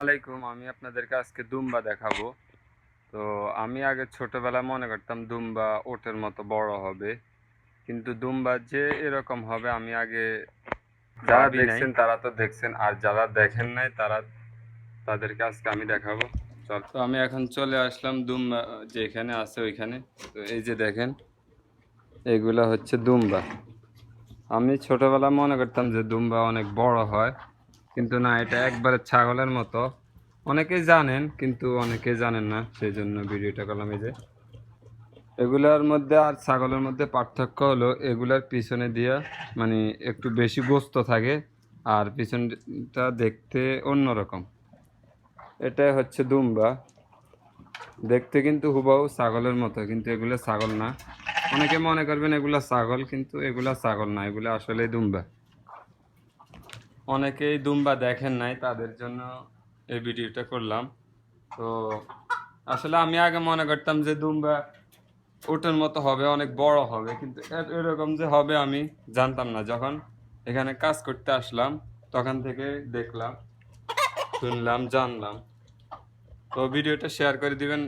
আলাইকুম, আমি আপনাদেরকে আজকে দুম্বা দেখাবো। তো আমি আগে ছোটবেলায় মনে করতাম দুম্বা ওটের মতো বড় হবে, কিন্তু দুম্বা যে এরকম হবে আমি আগে যারা ভাবি নাই। দেখছেন তারা তো দেখছেন, আর যারা দেখেন নাই তাদেরকে আজকে আমি দেখাবো। চল, তো আমি এখন চলে আসলাম দুম্বা যেখানে আছে ওইখানে। তো এই যে দেখেন, এগুলা হচ্ছে দুম্বা। আমি ছোটবেলায় মনে করতাম যে দুম্বা অনেক বড় হয়, কিন্তু না, এটা একবারে ছাগলের মতো। অনেকেই জানেন কিন্তু অনেকেই জানেন না, সেই জন্য ভিডিওটা করলাম। এই যে এগুলার মধ্যে আর ছাগলের মধ্যে পার্থক্য হলো এগুলার পিছনে দিয়া মানে একটু বেশি গোস্ত থাকে, আর পিছনটা দেখতে অন্যরকম। এটাই হচ্ছে দুম্বা। দেখতে কিন্তু হুবহু ছাগলের মতো, কিন্তু এগুলো ছাগল না। অনেকে মনে করবেন এগুলা ছাগল, কিন্তু এগুলা ছাগল না, এগুলো আসলে দুম্বা। অনেকেই দুম্বা দেখেন নাই, তাদের জন্য এই ভিডিওটা করলাম। তো আসলে আমি আগে মনে করতাম যে দুম্বা ওটার মতো হবে, অনেক বড় হবে, কিন্তু এরকম যে হবে আমি জানতাম না। যখন এখানে কাজ করতে আসলাম তখন থেকে দেখলাম, শুনলাম, জানলাম। তো ভিডিওটা শেয়ার করে দিবেন।